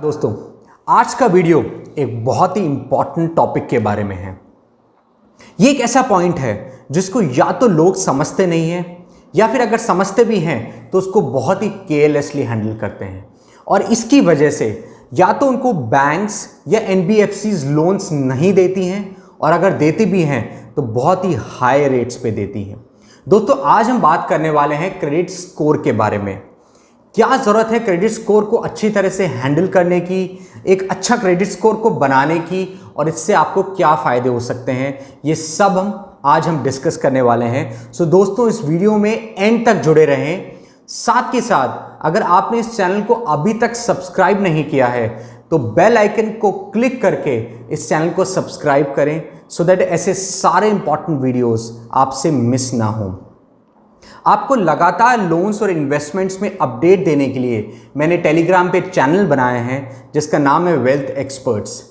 दोस्तों, आज का वीडियो एक बहुत ही इंपॉर्टेंट टॉपिक के बारे में है। ये एक ऐसा पॉइंट है जिसको या तो लोग समझते नहीं हैं या फिर अगर समझते भी हैं तो उसको बहुत ही केयरलेसली हैंडल करते हैं और इसकी वजह से या तो उनको बैंक्स या एनबीएफसीज लोन्स नहीं देती हैं और अगर देती भी हैं तो बहुत ही हाई रेट्स पे देती हैं। दोस्तों, आज हम बात करने वाले हैं क्रेडिट स्कोर के बारे में। क्या ज़रूरत है क्रेडिट स्कोर को अच्छी तरह से हैंडल करने की, एक अच्छा क्रेडिट स्कोर को बनाने की, और इससे आपको क्या फ़ायदे हो सकते हैं, ये सब आज हम डिस्कस करने वाले हैं। सो दोस्तों, इस वीडियो में एंड तक जुड़े रहें। साथ के साथ अगर आपने इस चैनल को अभी तक सब्सक्राइब नहीं किया है तो बेल आइकन को क्लिक करके इस चैनल को सब्सक्राइब करें सो दैट ऐसे सारे इंपॉर्टेंट वीडियोस आपसे मिस ना हो। आपको लगातार लोन्स और इन्वेस्टमेंट्स में अपडेट देने के लिए मैंने टेलीग्राम पे चैनल बनाया है जिसका नाम है वेल्थ एक्सपर्ट्स।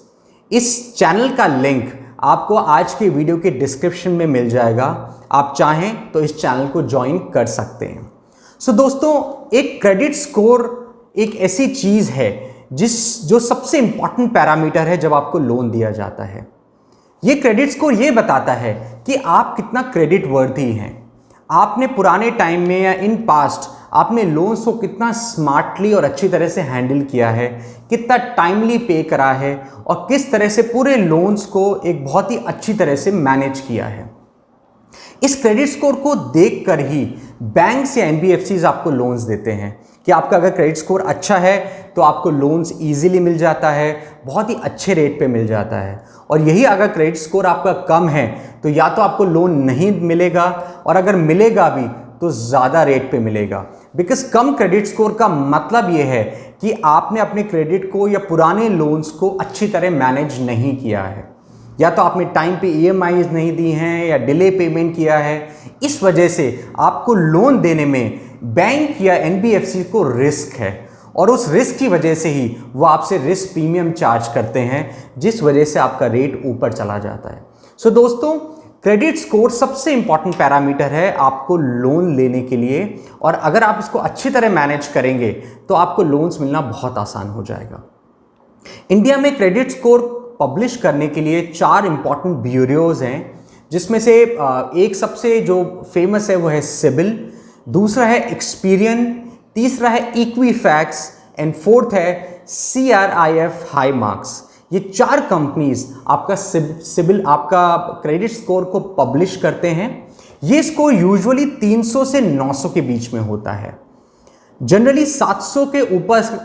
इस चैनल का लिंक आपको आज के वीडियो के डिस्क्रिप्शन में मिल जाएगा। आप चाहें तो इस चैनल को ज्वाइन कर सकते हैं। सो दोस्तों, एक क्रेडिट स्कोर एक ऐसी चीज़ है जो सबसे इंपॉर्टेंट पैरामीटर है जब आपको लोन दिया जाता है। ये क्रेडिट स्कोर ये बताता है कि आप कितना क्रेडिट वर्दी हैं। आपने पुराने टाइम में या इन पास्ट आपने लोन्स को कितना स्मार्टली और अच्छी तरह से हैंडल किया है, कितना टाइमली पे करा है और किस तरह से पूरे लोन्स को एक बहुत ही अच्छी तरह से मैनेज किया है। इस क्रेडिट स्कोर को देखकर ही बैंक्स या एनबीएफसीज आपको लोन्स देते हैं कि आपका अगर क्रेडिट स्कोर अच्छा है तो आपको लोन्स इजीली मिल जाता है, बहुत ही अच्छे रेट पे मिल जाता है। और यही अगर क्रेडिट स्कोर आपका कम है तो या तो आपको लोन नहीं मिलेगा और अगर मिलेगा भी तो ज़्यादा रेट पे मिलेगा। बिकॉज कम क्रेडिट स्कोर का मतलब ये है कि आपने अपने क्रेडिट को या पुराने लोन्स को अच्छी तरह मैनेज नहीं किया है, या तो आपने टाइम पे ईएमआईज नहीं दी हैं या डिले पेमेंट किया है। इस वजह से आपको लोन देने में बैंक या एनबीएफसी को रिस्क है और उस रिस्क की वजह से ही वो आपसे रिस्क प्रीमियम चार्ज करते हैं, जिस वजह से आपका रेट ऊपर चला जाता है। सो दोस्तों, क्रेडिट स्कोर सबसे इंपॉर्टेंट पैरामीटर है आपको लोन लेने के लिए और अगर आप इसको अच्छी तरह मैनेज करेंगे तो आपको लोन्स मिलना बहुत आसान हो जाएगा। इंडिया में क्रेडिट स्कोर पब्लिश करने के लिए 4 इंपॉर्टेंट ब्यूरोज हैं, जिसमें से एक सबसे जो फेमस है वो है सिबिल, दूसरा है एक्सपीरियन, तीसरा है इक्विफैक्स एंड फोर्थ है CRIF हाई मार्क्स। ये 4 कंपनीज आपका सिबिल आपका क्रेडिट स्कोर को पब्लिश करते हैं। ये स्कोर यूजुअली 300 से 900 के बीच में होता है। जनरली 700 के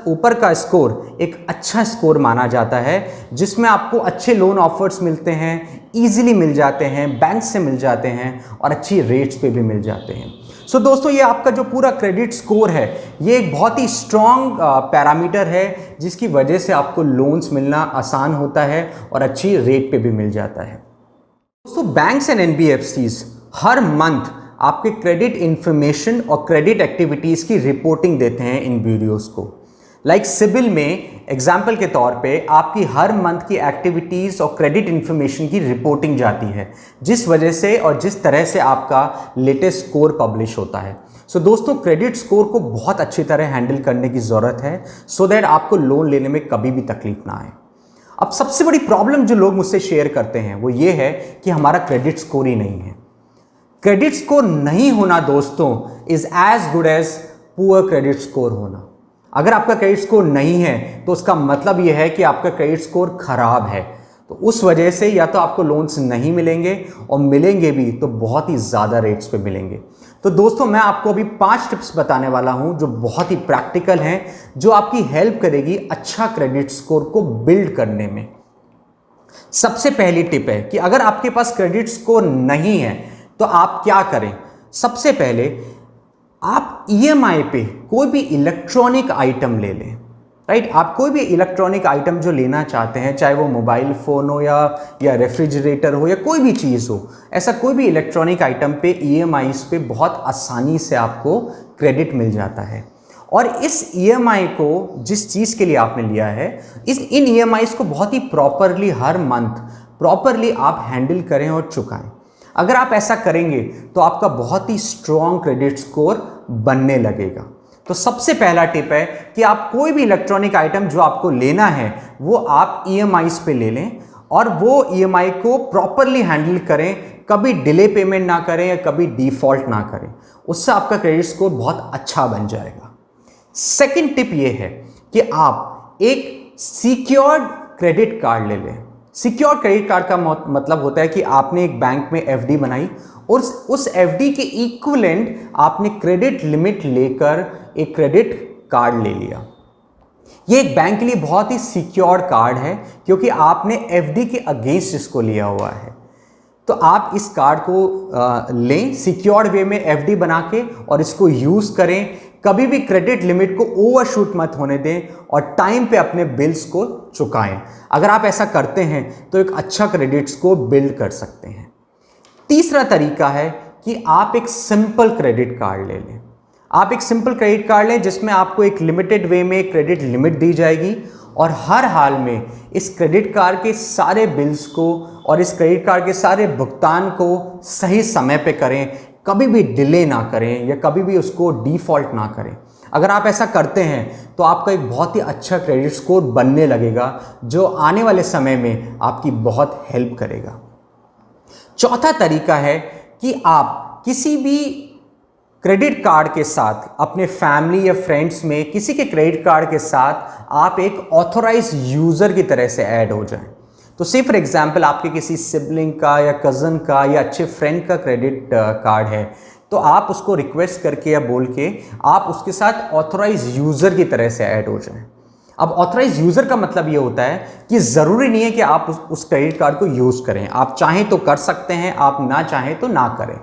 ऊपर का स्कोर एक अच्छा स्कोर माना जाता है, जिसमें आपको अच्छे लोन ऑफर्स मिलते हैं, इजीली मिल जाते हैं, बैंक से मिल जाते हैं और अच्छी रेट्स पे भी मिल जाते हैं। सो दोस्तों, ये आपका जो पूरा क्रेडिट स्कोर है ये एक बहुत ही स्ट्रॉन्ग पैरामीटर है जिसकी वजह से आपको लोन्स मिलना आसान होता है और अच्छी रेट पे भी मिल जाता है। दोस्तों, banks and NBFCs her month आपके क्रेडिट इंफॉर्मेशन और क्रेडिट एक्टिविटीज की रिपोर्टिंग देते हैं इन ब्यूरोज को। लाइक सिबिल में एग्जाम्पल के तौर पे आपकी हर मंथ की एक्टिविटीज और क्रेडिट इंफॉर्मेशन की रिपोर्टिंग जाती है, जिस वजह से और जिस तरह से आपका लेटेस्ट स्कोर पब्लिश होता है। सो दोस्तों, क्रेडिट स्कोर को बहुत अच्छी तरह हैंडल करने की ज़रूरत है सो दैट आपको लोन लेने में कभी भी तकलीफ ना आए। अब सबसे बड़ी प्रॉब्लम जो लोग मुझसे शेयर करते हैं वो ये है कि हमारा क्रेडिट स्कोर ही नहीं है। क्रेडिट स्कोर नहीं होना दोस्तों is as good as poor credit score होना। अगर आपका क्रेडिट स्कोर नहीं है तो उसका मतलब यह है कि आपका क्रेडिट स्कोर खराब है, तो उस वजह से या तो आपको लोन्स नहीं मिलेंगे और मिलेंगे भी तो बहुत ही ज़्यादा रेट्स पे मिलेंगे। तो दोस्तों, मैं आपको अभी 5 टिप्स बताने वाला हूं जो बहुत ही प्रैक्टिकल हैं, जो आपकी हेल्प करेगी अच्छा क्रेडिट स्कोर को बिल्ड करने में। सबसे पहली टिप है कि अगर आपके पास क्रेडिट स्कोर नहीं है तो आप क्या करें। सबसे पहले आप ईएमआई पे कोई भी इलेक्ट्रॉनिक आइटम ले लें। राइट, आप कोई भी इलेक्ट्रॉनिक आइटम जो लेना चाहते हैं, चाहे वो मोबाइल फ़ोन हो या रेफ्रिजरेटर हो या कोई भी चीज़ हो, ऐसा कोई भी इलेक्ट्रॉनिक आइटम पे ईएमआईज पे बहुत आसानी से आपको क्रेडिट मिल जाता है। और इस ईएमआई को जिस चीज़ के लिए आपने लिया है, इन ईएमआईज को बहुत ही प्रॉपरली हर मंथ प्रॉपरली आप हैंडल करें और चुकाएं। अगर आप ऐसा करेंगे तो आपका बहुत ही स्ट्रॉन्ग क्रेडिट स्कोर बनने लगेगा। तो सबसे पहला टिप है कि आप कोई भी इलेक्ट्रॉनिक आइटम जो आपको लेना है वो आप ईएमआईज पे ले लें और वो ईएमआई को प्रॉपरली हैंडल करें, कभी डिले पेमेंट ना करें या कभी डिफॉल्ट ना करें, उससे आपका क्रेडिट स्कोर बहुत अच्छा बन जाएगा। सेकंड टिप ये है कि आप एक सिक्योर्ड क्रेडिट कार्ड ले लें। सिक्योर्ड क्रेडिट कार्ड का मतलब होता है कि आपने एक बैंक में एफडी बनाई और उस एफडी के इक्विवेलेंट आपने क्रेडिट लिमिट लेकर एक क्रेडिट कार्ड ले लिया। ये एक बैंक के लिए बहुत ही सिक्योर्ड कार्ड है क्योंकि आपने एफडी के अगेंस्ट इसको लिया हुआ है। तो आप इस कार्ड को लें सिक्योर्ड वे में एफडी बना के और इसको यूज करें। कभी भी क्रेडिट लिमिट को ओवरशूट मत होने दें और टाइम पे अपने बिल्स को चुकाएं। अगर आप ऐसा करते हैं तो एक अच्छा क्रेडिट स्कोर बिल्ड कर सकते हैं। तीसरा तरीका है कि आप एक सिंपल क्रेडिट कार्ड ले लें। आप एक सिंपल क्रेडिट कार्ड लें जिसमें आपको एक लिमिटेड वे में क्रेडिट लिमिट दी जाएगी और हर हाल में इस क्रेडिट कार्ड के सारे बिल्स को और इस क्रेडिट कार्ड के सारे भुगतान को सही समय पे करें, कभी भी डिले ना करें या कभी भी उसको डिफॉल्ट ना करें। अगर आप ऐसा करते हैं तो आपका एक बहुत ही अच्छा क्रेडिट स्कोर बनने लगेगा जो आने वाले समय में आपकी बहुत हेल्प करेगा। चौथा तरीका है कि आप किसी भी क्रेडिट कार्ड के साथ अपने फैमिली या फ्रेंड्स में किसी के क्रेडिट कार्ड के साथ आप एक ऑथोराइज यूज़र की तरह से ऐड हो जाएं। तो से फॉर एग्जांपल आपके किसी सिबलिंग का या कज़न का या अच्छे फ्रेंड का क्रेडिट कार्ड है तो आप उसको रिक्वेस्ट करके या बोल के आप उसके साथ ऑथोराइज यूज़र की तरह से ऐड हो जाएं। अब ऑथराइज यूज़र का मतलब ये होता है कि ज़रूरी नहीं है कि आप उस क्रेडिट कार्ड को यूज़ करें। आप चाहें तो कर सकते हैं, आप ना चाहें तो ना करें,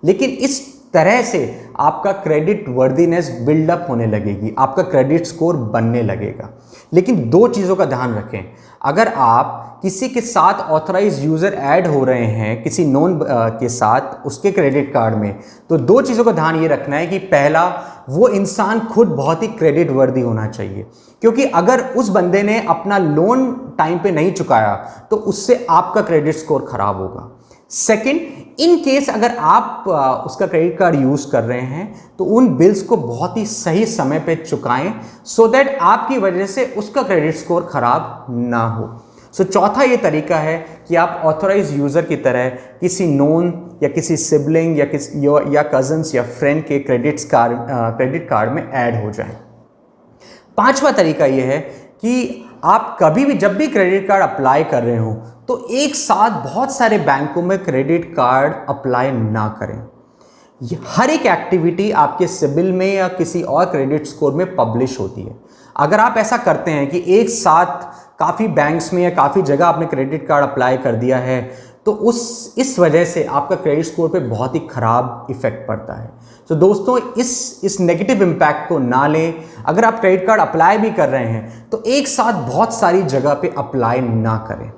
लेकिन इस तरह से आपका क्रेडिट वर्दीनेस बिल्डअप होने लगेगी, आपका क्रेडिट स्कोर बनने लगेगा। लेकिन दो चीज़ों का ध्यान रखें। अगर आप किसी के साथ ऑथराइज यूज़र ऐड हो रहे हैं किसी नोन के साथ उसके क्रेडिट कार्ड में, तो दो चीज़ों का ध्यान ये रखना है कि पहला, वो इंसान खुद बहुत ही क्रेडिट वर्दी होना चाहिए, क्योंकि अगर उस बंदे ने अपना लोन टाइम पे नहीं चुकाया तो उससे आपका क्रेडिट स्कोर खराब होगा। सेकंड, इन केस अगर आप उसका क्रेडिट कार्ड यूज़ कर रहे हैं तो उन बिल्स को बहुत ही सही समय पे चुकाएं सो दैट आपकी वजह से उसका क्रेडिट स्कोर खराब ना हो। सो चौथा ये तरीका है कि आप ऑथराइज यूज़र की तरह किसी नोन या किसी सिबलिंग या कजन्स या फ्रेंड के क्रेडिट कार्ड में ऐड हो जाएं। पांचवा तरीका ये है कि आप कभी भी जब भी क्रेडिट कार्ड अप्लाई कर रहे हो तो एक साथ बहुत सारे बैंकों में क्रेडिट कार्ड अप्लाई ना करें। हर एक एक्टिविटी आपके सिबिल में या किसी और क्रेडिट स्कोर में पब्लिश होती है। अगर आप ऐसा करते हैं कि एक साथ काफ़ी बैंक्स में या काफ़ी जगह आपने क्रेडिट कार्ड अप्लाई कर दिया है तो इस वजह से आपका क्रेडिट स्कोर पे बहुत ही ख़राब इफेक्ट पड़ता है। तो दोस्तों इस नेगेटिव इम्पैक्ट को ना लें। अगर आप क्रेडिट कार्ड अप्लाई भी कर रहे हैं तो एक साथ बहुत सारी जगह पे अप्लाई ना करें।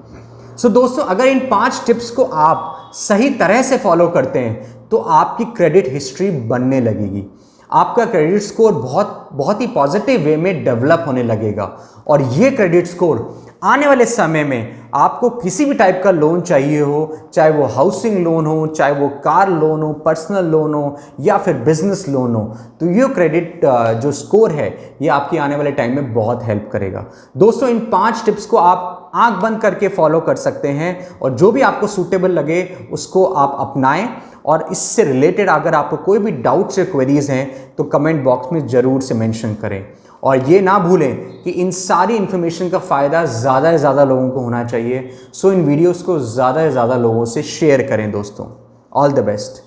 सो दोस्तों, अगर इन 5 टिप्स को आप सही तरह से फॉलो करते हैं तो आपकी क्रेडिट हिस्ट्री बनने लगेगी, आपका क्रेडिट स्कोर बहुत ही पॉजिटिव वे में डेवलप होने लगेगा और ये क्रेडिट स्कोर आने वाले समय में आपको किसी भी टाइप का लोन चाहिए हो, चाहे वो हाउसिंग लोन हो, चाहे वो कार लोन हो, पर्सनल लोन हो या फिर बिजनेस लोन हो, तो ये क्रेडिट जो स्कोर है ये आपकी आने वाले टाइम में बहुत हेल्प करेगा। दोस्तों, इन 5 टिप्स को आप आंख बंद करके फॉलो कर सकते हैं और जो भी आपको सूटेबल लगे उसको आप अपनाएं। और इससे रिलेटेड अगर आपको कोई भी डाउट्स या क्वेरीज हैं तो कमेंट बॉक्स में ज़रूर से मेंशन करें। और ये ना भूलें कि इन सारी इन्फॉर्मेशन का फ़ायदा ज़्यादा से ज़्यादा लोगों को होना चाहिए। सो इन वीडियोस को ज़्यादा से ज़्यादा लोगों से शेयर करें दोस्तों। All the best.